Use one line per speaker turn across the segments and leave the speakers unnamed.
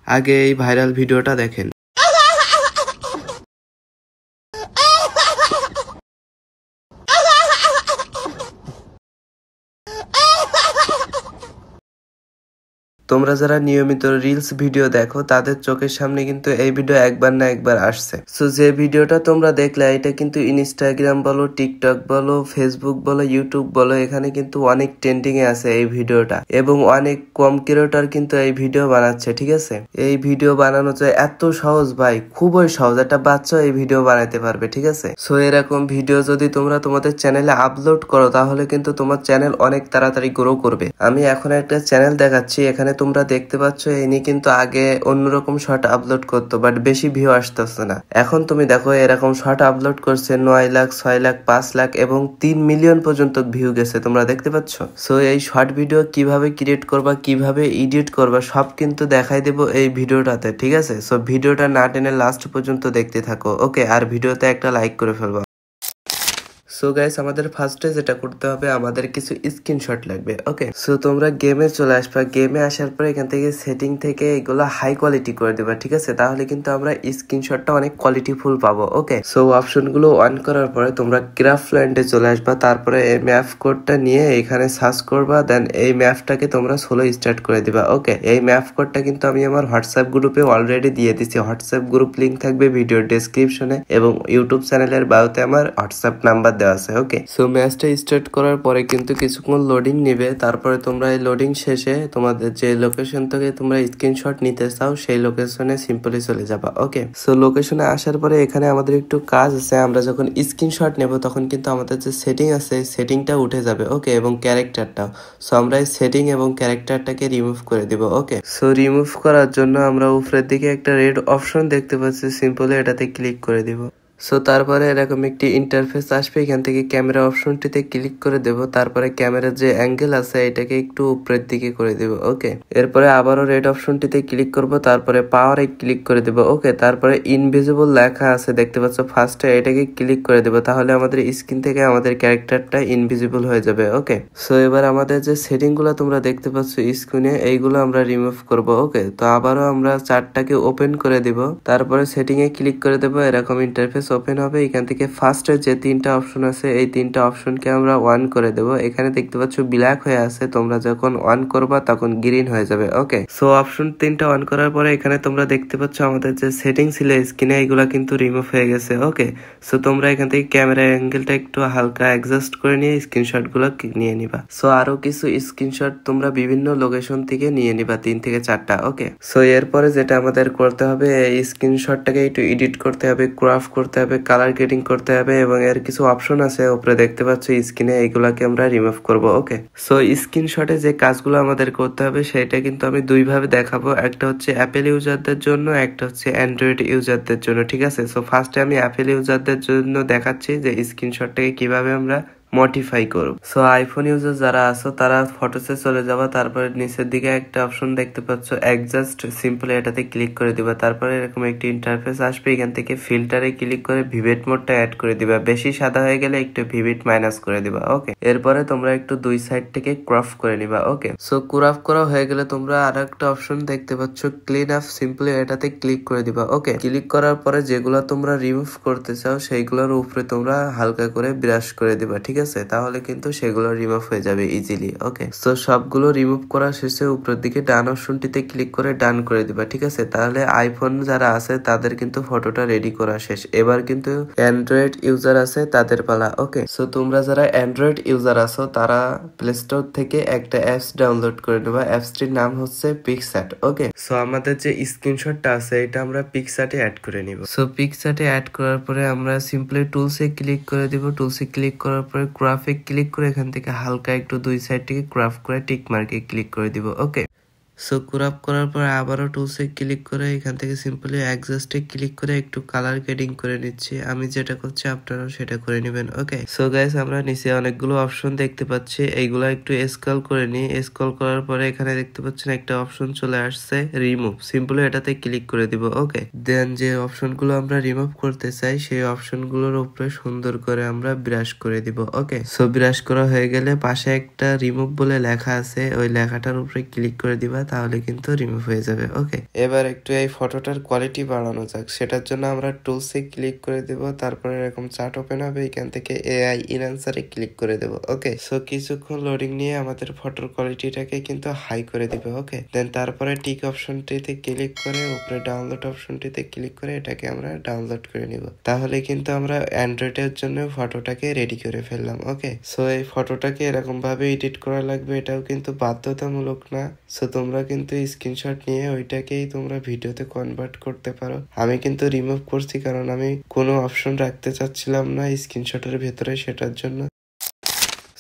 আগে এই ভাইরাল ভিডিওটা দেখেন। তোমরা যারা নিয়মিত রিলস ভিডিও দেখো তাদের চোখের সামনে কিন্তু এই ভিডিও একবার না একবার আসছে। সো যে ভিডিওটা তোমরা দেখলে এটা কিন্তু ইনস্টাগ্রাম বলো, টিকটক বলো, ফেসবুক বলো, ইউটিউব বলো, এখানে কিন্তু অনেক ট্রেন্ডিং এ আছে এই ভিডিওটা, এবং অনেক কম ক্রিয়েটর কিন্তু এই ভিডিও বানাচ্ছে। ঠিক আছে, এই ভিডিও বানানো যায় এত সহজ ভাই, খুবই সহজ, একটা বাচ্চা এই ভিডিও বানাইতে পারবে। ঠিক আছে, সো এরকম ভিডিও যদি তোমরা তোমাদের চ্যানেলে আপলোড করো তাহলে কিন্তু তোমার চ্যানেল অনেক তাড়াতাড়ি গ্রো করবে। আমি এখন একটা চ্যানেল দেখাচ্ছি, এখানে তোমরা দেখতে পাচ্ছ ইনি কিন্তু আগে অন্যরকম শর্ট আপলোড করতো, বাট বেশি ভিউ আসতেছে না। এখন তুমি দেখো এরকম শর্ট আপলোড করছে 9 লাখ, 6 লাখ, 5 লাখ এবং 3 মিলিয়ন পর্যন্ত ভিউ গেছে, তোমরা দেখতে পাচ্ছ। সো এই শর্ট ভিডিও কিভাবে ক্রিয়েট করবা, কিভাবে এডিট করবা, সব কিন্তু দেখাই দেবো এই ভিডিওটাতে। ঠিক আছে, সো ভিডিওটা না টেনে লাস্ট পর্যন্ত দেখতে থাকো। ওকে, আর ভিডিওতে একটা লাইক করে ফেলবা। সো গাইস, আমাদের ফার্স্টে যেটা করতে হবে, আমাদের কিছু স্ক্রিনশট লাগবে। ওকে, সো তোমরা গেমে চলে আসবা। গেমে আসার পরে এখান থেকে সেটিং থেকে এগুলো হাই কোয়ালিটি করে দেবা। ঠিক আছে, তাহলে কিন্তু আমরা স্ক্রিনশটটা অনেক কোয়ালিটিফুল পাবো। ওকে, সো অপশনগুলো অন করার পরে তোমরা ক্রাফটল্যান্ডে চলে আসবা। তারপরে এই ম্যাপ কোডটা নিয়ে এখানে সার্চ করবা, দেন এই ম্যাপটাকে তোমরা সোলো স্টার্ট করে দিবা। ওকে, এই ম্যাপ কোডটা কিন্তু আমি আমার হোয়াটসঅ্যাপ গ্রুপে অলরেডি দিয়ে দিচ্ছি। হোয়াটসঅ্যাপ গ্রুপ লিংক থাকবে ভিডিওর ডেসক্রিপশনে, এবং ইউটিউব চ্যানেলের বায়োতে আমার হোয়াটসঅ্যাপ নাম্বার দেওয়া আছে। ওকে, সো ম্যাচটা স্টার্ট করার পরে কিন্তু কিছুক্ষণ লোডিং নেবে। তারপরে তোমরা এই লোডিং শেষে তোমাদের যে লোকেশন থেকে তোমরা স্ক্রিনশট নিতে চাও সেই লোকেশনে সিম্পলি চলে যাবা। ওকে, সো লোকেশনে আসার পরে এখানে আমাদের একটু কাজ আছে। আমরা যখন স্ক্রিনশট নেব তখন কিন্তু আমাদের যে সেটিং আছে সেটিংটা উঠে যাবে। ওকে, এবং ক্যারেক্টারটাও। সো আমরা এই সেটিং এবং ক্যারেক্টারটাকে রিমুভ করে দিব। ওকে, সো রিমুভ করার জন্য আমরা উপরের দিকে একটা রেড অপশন দেখতে পাচ্ছি, সিম্পলি এটাতে ক্লিক করে দিব। সো তারপরে এরকম একটি ইন্টারফেস আসবে, এখান থেকে ক্যামেরা অপশনটিতে ক্লিক করে দেব। তারপরে ক্যামেরার যে অ্যাঙ্গেল আছে এটাকে একটু উপরের দিকে করে দেব। ওকে, এরপরে আবারও রেড অপশনটিতে ক্লিক করব, তারপরে পাওয়ারে ক্লিক করে দেব। ওকে, তারপরে ইনভিজিবল লেখা আছে দেখতে পাচ্ছ ফার্স্টে, এটাকে ক্লিক করে দেব, তাহলে আমাদের স্ক্রিন থেকে আমাদের ক্যারেক্টারটা ইনভিজিবল হয়ে যাবে। ওকে, সো এবার আমাদের যে সেটিং গুলো তোমরা দেখতে পাচ্ছ স্ক্রিনে, এইগুলো আমরা রিমুভ করব। ওকে, তো আবারও আমরা চার্টটাকে ওপেন করে দিব, তারপরে সেটিং এ ক্লিক করে দেব। এরকম ইন্টারফেস ওপেন হবে। এখান থেকে ফার্স্টে যে তিনটা অপশন আছে এই তিনটা অপশনকে আমরা অন করে দেব। এখানে দেখতে পাচ্ছ ব্ল্যাক হয়ে আছে, তোমরা যখন অন করবা তখন গ্রিন হয়ে যাবে। ওকে, সো অপশন তিনটা অন করার পরে এখানে তোমরা দেখতে পাচ্ছ আমাদের যে সেটিং ছিল স্ক্রিনে এগুলা কিন্তু রিমুভ হয়ে গেছে। ওকে, সো তোমরা এখান থেকে ক্যামেরা অ্যাঙ্গেলটা একটু হালকা অ্যাডজাস্ট করে নিয়ে স্ক্রিনশট গুলো নিয়ে নিবা। সো আরো কিছু স্ক্রিনশট তোমরা বিভিন্ন লোকেশন থেকে নিয়ে নিবা, 3 থেকে 4টা। ওকে, সো এরপরে যেটা আমাদের করতে হবে, এই স্ক্রিনশটটাকে একটু এডিট করতে হবে, ক্রাফ করতে হবে, কালার গ্রেডিং করতে হবে, এবং এর কিছু অপশন আছে উপরে দেখতে পাচ্ছ স্ক্রিনে, এইগুলাকে আমরা রিমুভ করব। ওকে, সো স্ক্রিনশটে যে কাজগুলো আমাদের করতে হবে সেটা কিন্তু আমি দুই ভাবে দেখাবো, একটা হচ্ছে অ্যাপেল ইউজারদের জন্য, একটা হচ্ছে অ্যান্ড্রয়েড ইউজারদের জন্য। ঠিক আছে, সো ফার্স্টে আমি অ্যাপেল ইউজারদের জন্য দেখাচ্ছি যে স্ক্রিনশটটাকে কিভাবে আমরা মডিফাই করব। সো আইফোন ইউজার যারা আছো তারা ফটোসে চলে যাবা, তারপরে নিচের দিকে একটা অপশন দেখতে পাচ্ছ অ্যাডজাস্ট, সিম্পলি এটাতে ক্লিক করে দিবা। তারপরে এরকম একটি ইন্টারফেস আসবে, এখান থেকে ফিল্টারে ক্লিক করে ভিভিড মোডটা অ্যাড করে দিবা। বেশি সাদা হয়ে গেলে একটু ভিভিড মাইনাস করে দিবা। ওকে, এরপরে তোমরা একটু দুই সাইড থেকে ক্রপ করে নিবা। ওকে, সো ক্রপ করা হয়ে গেলে তোমরা আর একটা অপশন দেখতে পাচ্ছ ক্লিন আপ, সিম্পলি এটাতে ক্লিক করে দিবা। ওকে, ক্লিক করার পরে যেগুলো তোমরা রিমুভ করতে চাও সেইগুলোর উপরে তোমরা হালকা করে ব্রাশ করে দিবা। ঠিক আছে, তাহলে কিন্তু সেগুলো রিমুভ হয়ে যাবে ইজিলি। ওকে, সো সবগুলো রিমুভ করা শেষে উপরের দিকে ডান অপশনটিতে ক্লিক করে ডান করে দিবা। ঠিক আছে, তাহলে আইফোন যারা আছে তাদের কিন্তু ফটোটা রেডি করা শেষ। এবার কিন্তু অ্যান্ড্রয়েড ইউজার আছে তাদের পালা। ওকে, সো তোমরা যারা অ্যান্ড্রয়েড ইউজার আছো তারা প্লে স্টোর থেকে একটা অ্যাপস ডাউনলোড করে নেবা। অ্যাপসটির নাম হচ্ছে পিকস্যাট। ওকে, সো আমাদের যে স্ক্রিনশটটা আছে এটা আমরা পিকস্যাটে অ্যাড করে নিব। সো পিকস্যাটে অ্যাড করার পরে আমরা সিম্পলি টুলসে ক্লিক করে দিব। টুলসে ক্লিক করার পরে ক্রাফে ক্লিক করে এখান থেকে হালকা একটু দুই সাইড থেকে ক্রাফ করে টিক মার্কে ক্লিক করে দিব। ওকে, সো ক্রাপ করার পর আবারও টুলসে ক্লিক করে এখান থেকে সিম্পলি অ্যাডজাস্টে ক্লিক করে একটু কালার গ্রেডিং করে নিচ্ছি। আমি যেটা করছি আপনারাও সেটা করে নেবেন। ওকে, সো গাইস, আমরা নিচে অনেকগুলো অপশন দেখতে পাচ্ছি, এইগুলো একটু স্ক্রল করে নিই। স্ক্রল করার পরে এখানে দেখতে পাচ্ছেন একটা অপশন চলে আসছে রিমুভ, সিম্পলি এটাতে ক্লিক করে দিব। ওকে, দেন যে অপশনগুলো আমরা রিমুভ করতে চাই সেই অপশনগুলোর উপরে সুন্দর করে আমরা ব্রাশ করে দিব। ওকে, সো ব্রাশ করা হয়ে গেলে পাশে একটা রিমুভ বলে লেখা আছে, ওই লেখাটার উপরে ক্লিক করে দিবা। তাহলে কিন্তু রিমুভ হয়ে যাবে। ওকে, এবার একটু এই ফটোটার কোয়ালিটি বাড়ানো যাক। সেটার জন্য আমরা টুলসে ক্লিক করে দেব, তারপরে এরকম চার্ট ওপেন হবে, এখান থেকে এআই এনহান্সারে ক্লিক করে দেব। ওকে, সো কিছুক্ষণ লোডিং নিয়ে আমাদের ফটোর কোয়ালিটিটাকে কিন্তু হাই করে দিবে। ওকে, দেন তারপরে টিক অপশনটিতে ক্লিক করে উপরে ডাউনলোড অপশনটিতে ক্লিক করে এটাকে আমরা ডাউনলোড করে নিব। তাহলে কিন্তু আমরা অ্যান্ড্রয়েডের জন্য ফটোটাকে রেডি করে ফেললাম। ওকে, সো এই ফটোটাকে এরকম ভাবে এডিট করা লাগবে, এটাও কিন্তু বাধ্যতামূলক না। সো তোমরা কিন্তু স্ক্রিনশট নিয়ে ওইটাকেই তোমরা ভিডিওতে কনভার্ট করতে পারো। আমি কিন্তু রিমুভ করছি কারণ আমি কোনো অপশন রাখতে চাচ্ছিলাম না স্ক্রিনশটের ভেতরে, সেটার জন্য।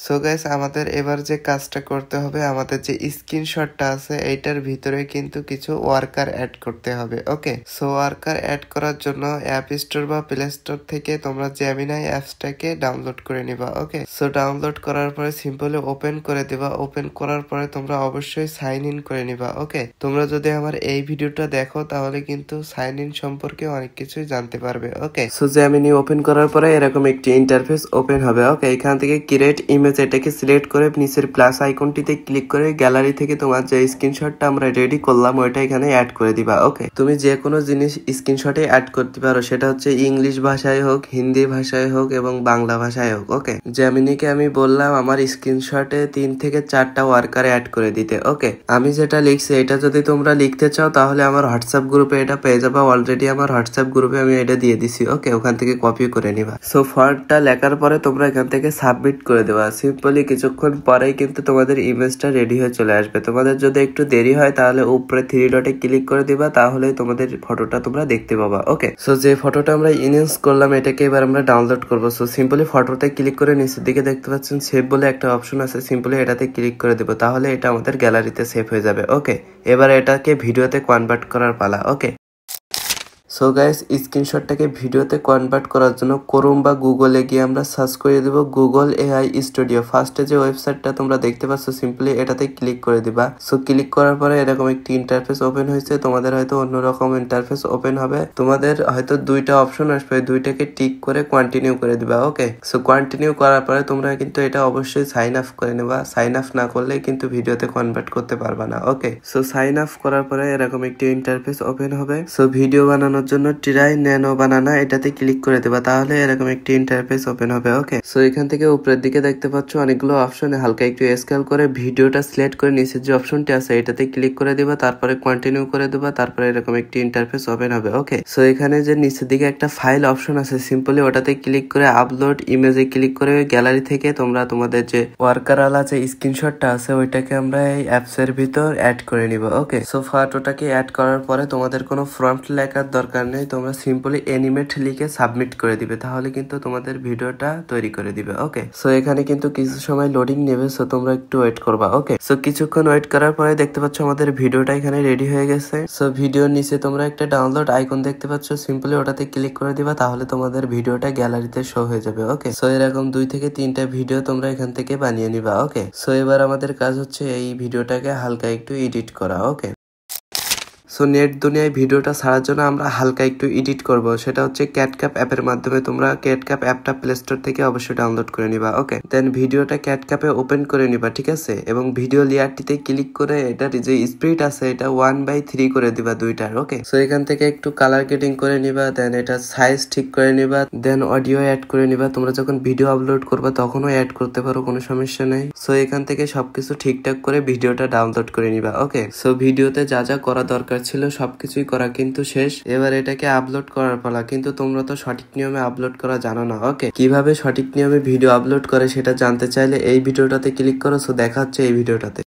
সো গাইস, আমাদের এবার যে কাজটা করতে হবে, আমাদের যে স্ক্রিনশটটা আছে এইটার ভিতরে কিন্তু কিছু ওয়ার্কার অ্যাড করতে হবে। ওকে, সো ওয়ার্কার অ্যাড করার জন্য অ্যাপ স্টোর বা প্লে স্টোর থেকে তোমরা জেমিনাই অ্যাপসটাকে ডাউনলোড করে নিবা। ওকে, সো ডাউনলোড করার পরে সিম্পলি ওপেন করে দিবা। ওপেন করার পরে তোমরা অবশ্যই সাইন ইন করে নিবা। ওকে, তোমরা যদি আমার এই ভিডিওটা দেখো তাহলে কিন্তু সাইন ইন সম্পর্কে অনেক কিছুই জানতে পারবে। ওকে, সো জেমিনি ওপেন করার পরে এরকম একটি ইন্টারফেস ওপেন হবে। ওকে, এখান থেকে ক্রিয়েট ইমেজ এটাকে সিলেক্ট করে নিচের প্লাস আইকনটিতে ক্লিক করে গ্যালারি থেকে তোমার যে স্ক্রিনশটটা আমরা রেডি করলাম ওইটা এখানে অ্যাড করে দিবা। ওকে, তুমি যে কোনো জিনিস স্ক্রিনশটে অ্যাড করতে পারো, সেটা হচ্ছে ইংলিশ ভাষায় হোক, হিন্দি ভাষায় হোক এবং বাংলা ভাষায় হোক। ওকে, জেমিনিকে আমি বললাম আমার স্ক্রিনশটে 3 থেকে 4টা ওয়ার্কার অ্যাড করে দিতে। ওকে, আমি যেটা লিখছি এটা যদি তোমরা লিখতে চাও তাহলে আমার হোয়াটসঅ্যাপ গ্রুপে এটা পেয়ে যাবা। অলরেডি আমার হোয়াটসঅ্যাপ গ্রুপে আমি এটা দিয়ে দিছি। ওকে, ওখান থেকে কপি করে নিবা। সো ফর্মটা লেখার পরে তোমরা এখান থেকে সাবমিট করে দেবা। সিম্পলি কিছুক্ষণ পরেই কিন্তু তোমাদের ইমেজটা রেডি হয়ে চলে আসবে। তোমাদের যদি একটু দেরি হয় তাহলে উপরে 3 ডটে ক্লিক করে দিবা, তাহলে তোমাদের ফটোটা তোমরা দেখতে পাবা। ওকে, সো যে ফটোটা আমরা ইনহ্যান্স করলাম এটাকে এবার আমরা ডাউনলোড করব। সো সিম্পলি ফটোতে ক্লিক করে নিচের দিকে দেখতে পাচ্ছেন সেভ বলে একটা অপশন আছে, সিম্পলি এটাতে ক্লিক করে দেব, তাহলে এটা আমাদের গ্যালারিতে সেভ হয়ে যাবে। ওকে, এবার এটাকে ভিডিওতে কনভার্ট করার পালা। ওকে, সো গাইস, স্ক্রিনশটটাকে ভিডিওতে কনভার্ট করার জন্য ক্রোম বা গুগলে গিয়ে আমরা সার্চ করে দেব গুগল এআই স্টুডিও। ফার্স্টে যে ওয়েবসাইটটা তোমরা দেখতে পাচ্ছ সিম্পলি এটাতে ক্লিক করে দিবা। সো ক্লিক করার পরে এরকম একটি ইন্টারফেস ওপেন হয়েছে, তোমাদের হয়তো অন্যরকম ইন্টারফেস ওপেন হবে। তোমাদের হয়তো 2টা অপশন আসবে, দুইটাকে টিক করে কন্টিনিউ করে দিবা। ওকে, সো কন্টিনিউ করার পরে তোমরা কিন্তু এটা অবশ্যই সাইন আপ করে নেবা। সাইন আপ না করলে কিন্তু ভিডিওতে কনভার্ট করতে পারবা না। ওকে, সো সাইন আপ করার পরে এরকম একটি ইন্টারফেস ওপেন হবে। সো ভিডিও বানানোর জন্য ট্রাই ন্যানো বানানা এটাতে ক্লিক করে দেবা, তাহলে এরকম একটি ইন্টারফেস ওপেন হবে। ওকে, সো এখান থেকে উপরের দিকে দেখতে পাচ্ছ অনেকগুলো অপশন, হালকা একটু স্কেল করে ভিডিওটা সিলেক্ট করে নিচের যে অপশনটি আছে এটাতে ক্লিক করে দিবা, তারপরে কন্টিনিউ করে দেবা, তারপরে এরকম একটি ইন্টারফেস ওপেন হবে। ওকে, সো এখানে যে নিচের দিকে একটা ফাইল অপশন আছে, সিম্পলি ওটাতে ক্লিক করে আপলোড ইমেজে ক্লিক করে গ্যালারি থেকে তোমরা তোমাদের যে ওয়ার্কার আলা যে স্ক্রিনশটটা আছে ওইটাকে আমরা এই অ্যাপস এর ভিতর অ্যাড করে নিব। ওকে, সো ফটোটাকে অ্যাড করার পরে তোমাদের কোনো ফ্রন্ট লেখার দরকার নেই, তোমরা সিম্পলি অ্যানিমেট লিখে সাবমিট করে দিবে, তাহলে কিন্তু তোমাদের ভিডিওটা তৈরি করে দিবে। ওকে, সো এখানে কিন্তু কিছু সময় লোডিং নেবে, সো তোমরা একটু ওয়েট করবা। ওকে, সো কিছুক্ষণ ওয়েট করার পরে দেখতে পাচ্ছ আমাদের ভিডিওটা এখানে রেডি হয়ে গেছে। সো ভিডিওর নিচে তোমরা একটা ডাউনলোড আইকন দেখতে পাচ্ছ, সিম্পলি ওটাতে ক্লিক করে দিবা, তাহলে তোমাদের ভিডিওটা গ্যালারিতে শো হয়ে যাবে। ওকে, সো এরকম 2 থেকে 3টা ভিডিও তোমরা এখান থেকে বানিয়ে নিবা। ওকে, সো এবার আমাদের কাজ হচ্ছে এই ভিডিওটাকে হালকা একটু এডিট করা। ওকে, সো নেট দুনিয়ায় ভিডিওটা ছাড়ার জন্য আমরা হালকা একটু এডিট করব, সেটা হচ্ছে ক্যাটক্যাপ অ্যাপের মাধ্যমে। তোমরা ক্যাটক্যাপ অ্যাপটা প্লে স্টোর থেকে অবশ্যই ডাউনলোড করে নিবা। ওকে, দেন ভিডিওটা ক্যাটক্যাপে ওপেন করে নিবা, ঠিক আছে, এবং ভিডিও লেয়ারটিতে ক্লিক করে এটার যে স্পিড আছে এটা 1/3 করে দিবা দুইটার। ওকে, সো এখান থেকে একটু কালার গ্রেডিং করে নিবা, দেন এটা সাইজ ঠিক করে নিবা, দেন অডিও অ্যাড করে নিবা। তোমরা যখন ভিডিও আপলোড করবা তখনও অ্যাড করতে পারো, কোনো সমস্যা নেই। সো এখান থেকে সবকিছু ঠিকঠাক করে ভিডিওটা ডাউনলোড করে নিবা। ওকে, সো ভিডিওতে যা যা করা দরকার ছিল সবকিছুই করা কিন্তু শেষ। এবার এটাকে আপলোড করার পালা, কিন্তু তোমরা তো সঠিক নিয়মে আপলোড করা জানো না। ওকে, কিভাবে সঠিক নিয়মে ভিডিও আপলোড করে সেটা জানতে চাইলে এই ভিডিওটাতে ক্লিক করো। সো দেখা হচ্ছে এই ভিডিওটাতে।